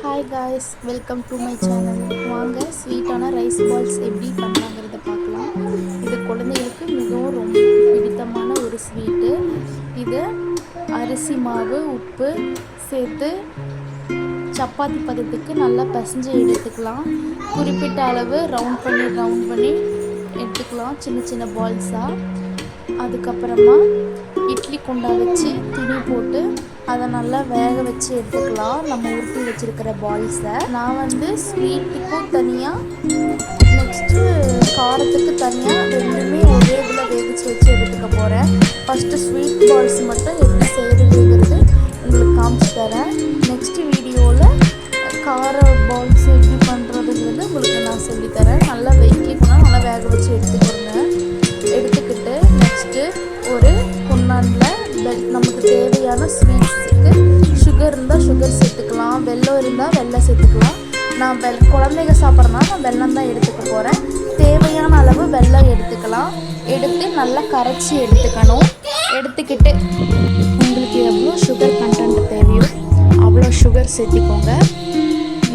Hi guys, welcome to my channel. வாங்க ஸ்வீட்டான rice balls எப்படி பண்ணலாங்கிறத பார்க்கலாம். இது குழந்தைகளுக்கு மிகவும் ரொம்ப பிடித்தமான ஒரு ஸ்வீட்டு. இது அரிசி மாவு, உப்பு சேர்த்து சப்பாத்தி பதத்துக்கு நல்லா பிசைஞ்சு எடுத்துக்கலாம். குறிப்பிட்ட அளவு ரவுண்ட் பண்ணி எடுத்துக்கலாம், சின்ன சின்ன பால்ஸாக. அதுக்கப்புறமா இட்லி குண்டா வச்சு துணி போட்டு அதை நல்லா வேக வச்சு எடுத்துக்கலாம். நம்ம உருட்டி வச்சுருக்கிற பால்ஸை நான் ஸ்வீட்டுக்கும் தனியாக, நெக்ஸ்ட்டு காரத்துக்கு தனியாக ரெண்டுமே ஒரே இதில் வேவிச்சு வச்சு எடுத்துக்க போகிறேன். ஃபஸ்ட்டு ஸ்வீட் பால்ஸ் மட்டும் எப்படி செய்கிறதுங்கிறது உங்களுக்கு காமிச்சு தரேன். நெக்ஸ்ட்டு வீடியோவில் கார பால்ஸ் எப்படி பண்ணுறதுங்கிறது உங்களுக்கு நான் சொல்லித்தரேன். நல்லா வெயிக்கணும், நல்லா வேக வச்சு எடுத்துக்கிட்டு நெக்ஸ்ட்டு ஒரு குண்டானில் நமக்கு தேவையான ஸ்வீட்ஸுக்கு சுகர் இருந்தால் சுகர் சேர்த்துக்கலாம், வெல்லம் இருந்தால் வெல்லம் சேர்த்துக்கலாம். நான் குழந்தைங்க சாப்பிட்றதுனால நான் வெல்லம் தான் எடுத்துக்க போகிறேன். தேவையான அளவு வெல்லம் எடுத்துக்கலாம். எடுத்து நல்லா கரைச்சி எடுத்துக்கணும். எடுத்துக்கிட்டு உங்களுக்கு எவ்வளோ சுகர் கண்டென்ட் தேவையோ அவ்வளோ சுகர் சேர்த்திக்கோங்க.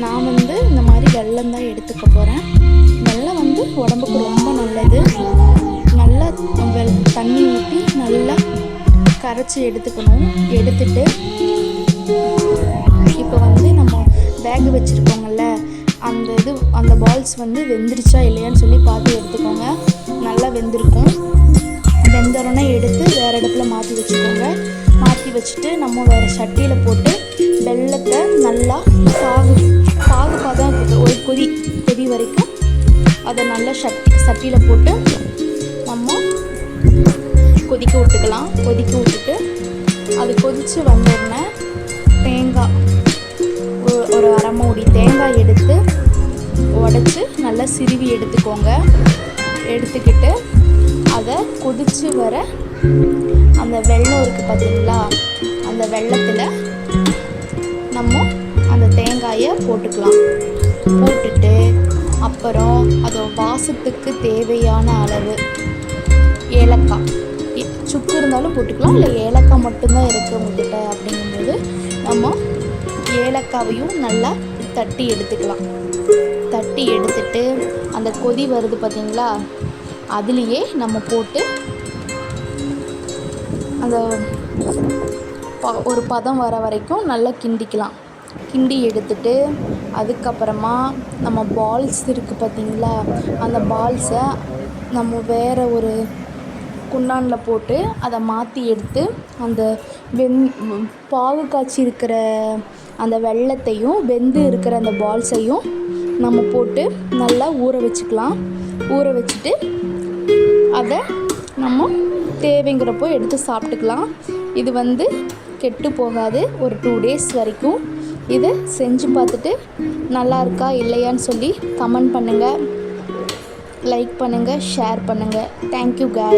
நான் இந்த மாதிரி வெல்லம் தான் எடுத்துக்க போகிறேன். வெல்லம் உடம்புக்கு ரொம்ப நல்லது. நல்லா தண்ணி ஊற்றி நல்லா கரைச்சி எடுத்துக்கணும். எடுத்துட்டு இப்போ நம்ம வேக வச்சுருக்கோங்கள்ல, அந்த பால்ஸ் வெந்துருச்சா இல்லையான்னு சொல்லி பார்த்து எடுத்துக்கோங்க. நல்லா வெந்திருக்கும். வெந்தோடனே எடுத்து வேறு இடத்துல மாற்றி வச்சுக்கோங்க. மாற்றி வச்சுட்டு நம்ம வேறு சட்டியில் போட்டு வெல்லத்தை நல்லா பாகு பதம் ஒரு கொதி வரைக்கும் அதை நல்லா சட்டியில் போட்டு நம்ம கொதிக்க விட்டுக்கலாம். கொதிக்க விட்டுட்டு அது கொதித்து வந்தோடனே தேங்காய் ஒரு அரை மூடி தேங்காய் எடுத்து உடச்சி நல்லா சிறுவி எடுத்துக்கோங்க. எடுத்துக்கிட்டு அதை கொதித்து வர அந்த வெல்லம் இருக்குது பார்த்தீங்களா, அந்த வெல்லத்தில் நம்ம அந்த தேங்காயை போட்டுக்கலாம். போட்டுட்டு அப்புறம் அதோட வாசத்துக்கு தேவையான அளவு ஏலக்காய், சுக்கு இருந்தாலும் போட்டுக்கலாம், இல்லை ஏலக்காய் மட்டும்தான் இருக்குது உங்கள்கிட்ட அப்படிங்கும்போது நம்ம ஏலக்காவையும் நல்லா தட்டி எடுத்துக்கலாம். தட்டி எடுத்துட்டு அந்த கொதி வருது பார்த்தீங்களா, அதுலேயே நம்ம போட்டு அந்த ஒரு பதம் வர வரைக்கும் நல்லா கிண்டிக்கலாம். கிண்டி எடுத்துட்டு அதுக்கப்புறமா நம்ம பால்ஸ் இருக்குது பார்த்தீங்களா, அந்த பால்ஸை நம்ம வேறு ஒரு குண்டானில் போட்டு அதை மாற்றி எடுத்து அந்த பாகு காய்ச்சி இருக்கிற அந்த வெல்லத்தையும் வெந்து இருக்கிற அந்த பால்ஸையும் நம்ம போட்டு நல்லா ஊற வச்சுக்கலாம். ஊற வச்சுட்டு அதை நம்ம தேவைங்கிறப்போ எடுத்து சாப்பிட்டுக்கலாம். இது கெட்டு போகாது. ஒரு 2 days வரைக்கும் இதை செஞ்சு பார்த்துட்டு நல்லா இருக்கா இல்லையான்னு சொல்லி கமெண்ட் பண்ணுங்கள், லைக் பண்ணுங்கள், ஷேர் பண்ணுங்கள். Thank you guys.